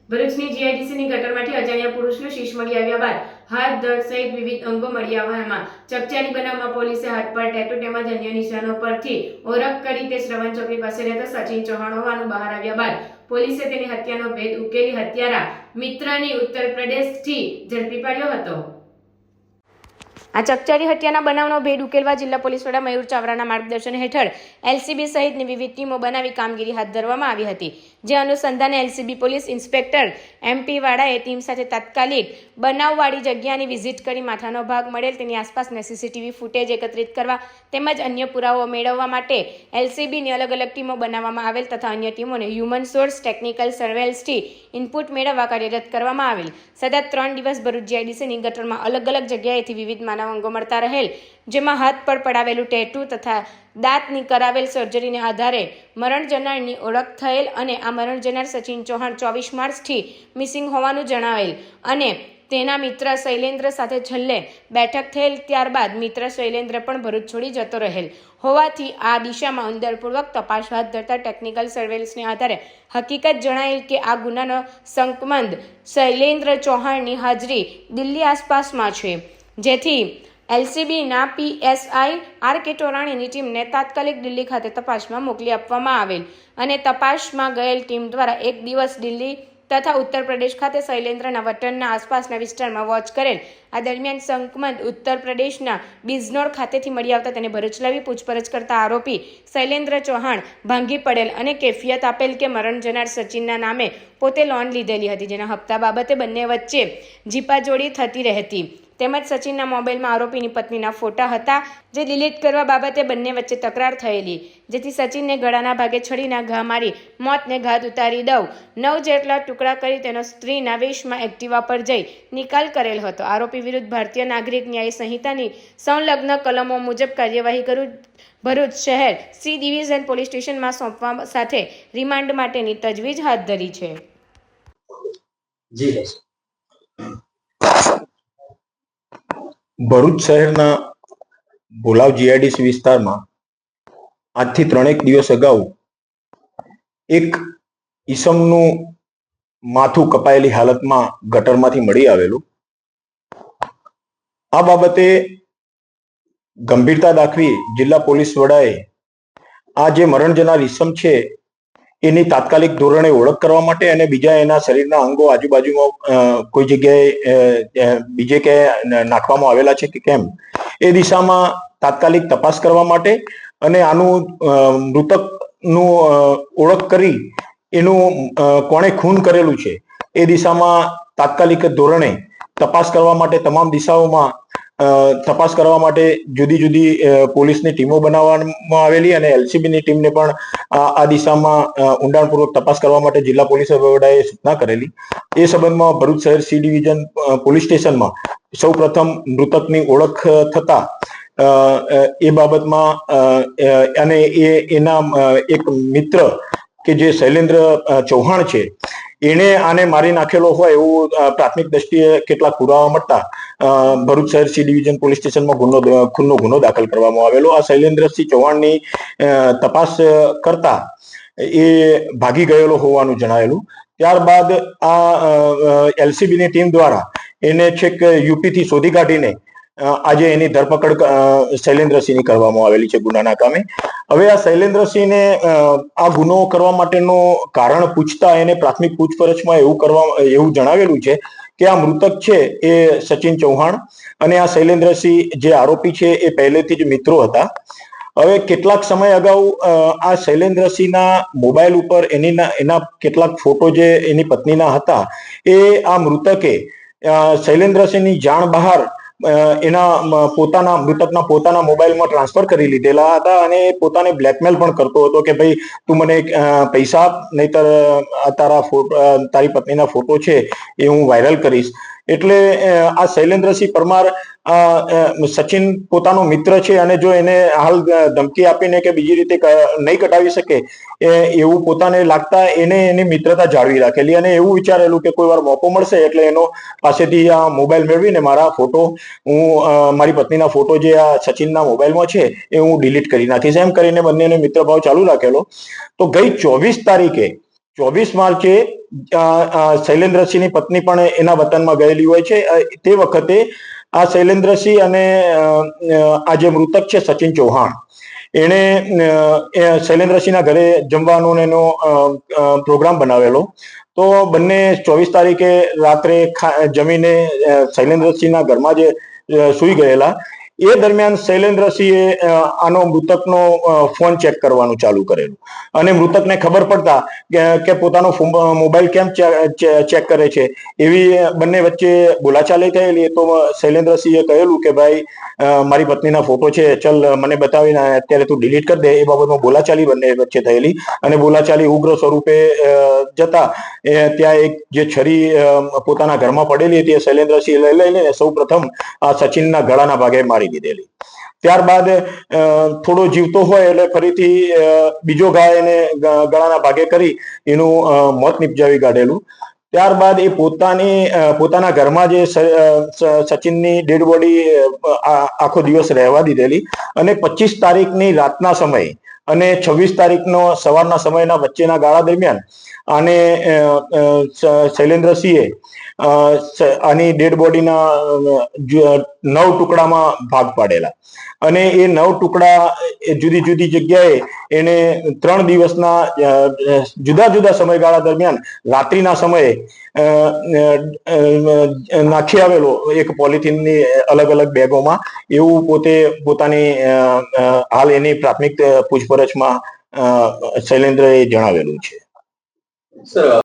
ભરૂચની જીઆઈડીસીની ગટરમાંથી અજાણ્યા પુરુષનો શીશ મળી આવ્યા બાદ હાથ, ધડ સહિત વિવિધ અંગો મળી આવવામાં ચકચારી બનાવમાં પોલીસે હાથ પર ટેટુ તેમજ અન્ય નિશાનો પરથી ઓળખ કરી તે શ્રવણ ચોકડી પાસે રહેતા સચિન ચૌહાણ હોવાનું બહાર આવ્યા બાદ પોલીસે તેની હત્યાનો ભેદ ઉકેલી હત્યારા મિત્રની ઉત્તર પ્રદેશથી ઝડપી પાડ્યો હતો। આ ચકચારી હત્યાના બનાવનો ભેદ ઉકેલવા જિલ્લા પોલીસ વડા મયુર ચાવરાના માર્ગદર્શન હેઠળ એલસીબી સહિતની વિવિધ ટીમો બનાવી કામગીરી હાથ ધરવામાં આવી હતી, જે અનુસંધાને એલસીબી પોલીસ ઇન્સ્પેક્ટર એમપી વાળાએ ટીમ સાથે તાત્કાલિક બનાવવાળી જગ્યાની વિઝિટ કરી માથાનો ભાગ મળેલ તેની આસપાસના સીસીટીવી ફૂટેજ એકત્રિત કરવા તેમજ અન્ય પુરાવાઓ મેળવવા માટે એલસીબીની અલગ અલગ ટીમો બનાવવામાં આવેલ તથા અન્ય ટીમોને હ્યુમન સોર્સ ટેકનિકલ સર્વેલન્સથી ઇનપુટ મેળવવા કાર્યરત કરવામાં આવેલ। સતત 3 દિવસ ભરૂચ જીઆઈડીસીની ગટરમાં અલગ અલગ જગ્યાએથી વિવિધ માનવ અંગો મળતા રહેલ, જેમાં હાથ પર પડાવેલું ટેટુ તથા દાંતની કરાવેલ સર્જરીને આધારે મરણ જનારની ઓળખ થયેલ અને આ મરણ જનાર સચિન ચૌહાણ 24 માર્ચથી મિસિંગ હોવાનું જણાવેલ અને તેના મિત્ર શૈલેન્દ્ર સાથે છેલ્લે બેઠક થયેલ, ત્યારબાદ મિત્ર શૈલેન્દ્ર પણ ભરૂચ છોડી જતો રહેલ હોવાથી આ દિશામાં ઊંડાણપૂર્વક તપાસ હાથ ધરતા ટેકનિકલ સર્વેલન્સને આધારે હકીકત જણાયેલ કે આ ગુનાનો સંકમંદ શૈલેન્દ્ર ચૌહાણની હાજરી દિલ્હી આસપાસમાં છે, જેથી એલસીબીના પીએસઆઈ આર કે ટોરાણીની ટીમને તાત્કાલિક દિલ્હી ખાતે તપાસમાં મોકલી આપવામાં આવેલ અને તપાસમાં ગયેલ ટીમ દ્વારા એક દિવસ દિલ્હી તથા ઉત્તર પ્રદેશ ખાતે શૈલેન્દ્રના વતનના આસપાસના વિસ્તારમાં વોચ કરેલ। આ દરમિયાન શંકમંદ ઉત્તર પ્રદેશના બિજનોર ખાતેથી મળી આવતા તેને ભરૂચ લાવી પૂછપરછ કરતા આરોપી શૈલેન્દ્ર ચૌહાણ ભાંગી પડેલ અને કેફિયત આપેલ કે મરણ જનાર સચિનના નામે પોતે લોન લીધેલી હતી, જેના હપ્તા બાબતે બંને વચ્ચે જીપાજોડી થતી રહેતી તેમજ સચિનના મોબાઈલમાં આરોપીની પત્નીના ફોટા હતા, જે ડિલીટ કરવા બાબતે બંને વચ્ચે તકરાર થયેલી, જેથી સચિનને ગળાના ભાગે છરીના ઘા મારી મોતને ઘાત ઉતારી દઉં 9 જેટલા ટુકડા કરી તેનો સ્ત્રીના વેશમાં એક્ટિવા પર જઈ નિકાલ કરેલ હતો। આરોપી વિરુદ્ધ ભારતીય નાગરિક ન્યાય સંહિતાની સંલગ્ન કલમો મુજબ કાર્યવાહી કરી ભરૂચ શહેર સી ડિવિઝન પોલીસ સ્ટેશનમાં સોંપવા સાથે રિમાન્ડ માટેની તજવીજ હાથ ધરી છે। ભરૂચ શહેરના ભોલાવ જીઆઈડીસી વિસ્તારમાં આજથી 3 દિવસ અગાઉ એક ઈસમનું માથું કપાયેલી હાલતમાં ગટરમાંથી મળી આવેલું। આ બાબતે ગંભીરતા દાખવી જિલ્લા પોલીસ વડાએ આ જે મરણ જનાર ઈસમ છે એની તાત્કાલિક ધોરણે ઓળખ કરવા માટે અને બીજા એના શરીરના અંગો આજુબાજુમાં કોઈ જગ્યાએ બીજે ક્યાંય નાખવામાં આવેલા છે કે કેમ એ દિશામાં તાત્કાલિક તપાસ કરવા માટે અને આનું મૃતકનું ઓળખ કરી એનું કોણે ખૂન કરેલું છે એ દિશામાં તાત્કાલિક ધોરણે તપાસ કરવા માટે તમામ દિશાઓમાં તપાસ કરવા માટે જુદી જુદી પોલીસની ટીમો બનાવવામાં આવેલી અને એલસીબીની ટીમને પણ આ દિશામાં ઊંડાણપૂર્વક તપાસ કરવા માટે જિલ્લા પોલીસ વડાએ સૂચના કરેલી। એ સંબંધમાં ભરૂચ શહેર સી ડિવિઝન પોલીસ સ્ટેશનમાં સૌ પ્રથમ મૃતકની ઓળખ થતા એ બાબતમાં અને એના એક મિત્ર કે જે શૈલેન્દ્ર ચૌહાણ છે એને આને મારી નાખેલો હોય એવું પ્રાથમિક દ્રષ્ટિએ કેટલાક પુરાવા મળતા ભરૂચ શહેર સી ડિવિઝન પોલીસ સ્ટેશનમાં ખૂનનો ગુનો દાખલ કરવામાં આવેલો। આ શૈલેન્દ્રસિંહ ચૌહાણની તપાસ કરતા એ ભાગી ગયેલો હોવાનું જણાયેલું। ત્યારબાદ આ એલસીબીની ટીમ દ્વારા એને છેક યુપીથી શોધી કાઢીને આજે એની ધરપકડ શૈલેન્દ્રસિંહની કરવામાં આવેલી છે ગુનાના કામે। હવે આ શૈલેન્દ્રસિંહને આ ગુનો કરવા માટેનું કારણ પૂછતા એને પ્રાથમિક પૂછપરછમાં એવું જણાવેલું છે કે આ મૃતક છે એ સચિન ચૌહાણ અને આ શૈલેન્દ્રસિંહ જે આરોપી છે એ પહેલેથી જ મિત્રો હતા। હવે કેટલાક સમય અગાઉ આ શૈલેન્દ્રસિંહના મોબાઈલ ઉપર એના કેટલાક ફોટો જે એની પત્નીના હતા એ આ મૃતકે શૈલેન્દ્રસિંહની જાણ બહાર એના મૃતકના પોતાના મોબાઈલમાં ટ્રાન્સફર કરી લીધેલા હતા અને પોતાને બ્લેકમેલ પણ કરતો હતો કે ભાઈ તું મને પૈસા આપ નહીતર તારી પત્નીના ફોટો છે એ હું વાયરલ કરીશ। એટલે આ શૈલેન્દ્રસિંહ પરમાર સચિન પોતાનો મિત્ર છે અને જો એને હાલ ધમકી આપીને કે બીજી રીતે નહીં કટાવી શકે એવું પોતાને લાગતા એને એની મિત્રતા જાળવી રાખેલી અને એવું વિચારેલું કે કોઈ વાર મોકો મળશે એટલે એનો પાસેથી આ મોબાઈલ મેળવીને મારા ફોટો મારી પત્નીના ફોટો જે આ સચિનના મોબાઈલમાં છે એ હું ડિલીટ કરી નાખીશ એમ કરીને બંનેને મિત્રભાવ ચાલુ રાખેલો। તો ગઈ 24 માર્ચે શૈલેન્દ્રસિંહની પત્ની પણ એના વતનમાં ગયેલી હોય છે. તે વખતે આ શૈલેન્દ્રસિંહ અને આ જે મૃતક છે સચિન ચૌહાણ, એણે શૈલેન્દ્રસિંહના ઘરે જમવાનો એનો પ્રોગ્રામ બનાવેલો. તો બંને 24 તારીખે રાત્રે જમીને શૈલેન્દ્રસિંહના ઘરમાં જ સૂઈ ગયેલા. એ દરમિયાન શૈલેન્દ્રસિંહે આનો મૃતકનો ફોન ચેક કરવાનું ચાલુ કરેલું અને મૃતકને ખબર પડતા કે પોતાનો મોબાઈલ કેમ ચેક કરે છે, એવી બંને વચ્ચે બોલાચાલી થયેલી. તો શૈલેન્દ્રસિંહે કહેલું કે ભાઈ મારી પત્નીના ફોટો છે, ચલ મને બતાવીને અત્યારે તું ડિલીટ કરી દે. એ બાબતમાં બોલાચાલી બંને વચ્ચે થયેલી અને બોલાચાલી ઉગ્ર સ્વરૂપે જતા ત્યાં એક જે છરી પોતાના ઘરમાં પડેલી હતી એ શૈલેન્દ્રસિંહ લઈને સૌ પ્રથમ આ સચિનના ગળાના ભાગે મારી દીધેલી. ત્યારબાદ થોડો જીવતો હોય એટલે ફરીથી બીજો ઘા એને ગળાના ભાગે કરી એનું મોત નિપજાવી કાઢેલું. ત્યારબાદ એ પોતાના ઘરમાં જે સચિનની ડેડ બોડી આખો દિવસ રહેવા દીધેલી અને 25 તારીખની રાતના સમય અને 26 તારીખનો સવારના સમયના વચ્ચેના ગાળા દરમિયાન આને શૈલેન્દ્રસિંહે આની ડેડ બોડીના 9 ટુકડામાં ભાગ પાડેલા અને એ 9 ટુકડા જુદી જુદી જગ્યાએ એને 3 દિવસના જુદા જુદા સમયગાળા દરમિયાન રાત્રિના સમયે નાખી આવેલો એક પોલિથીનની અલગ અલગ બેગોમાં, એવું પોતાની હાલ એની પ્રાથમિક પૂછપરછમાં શૈલેન્દ્રએ જણાવેલું છે.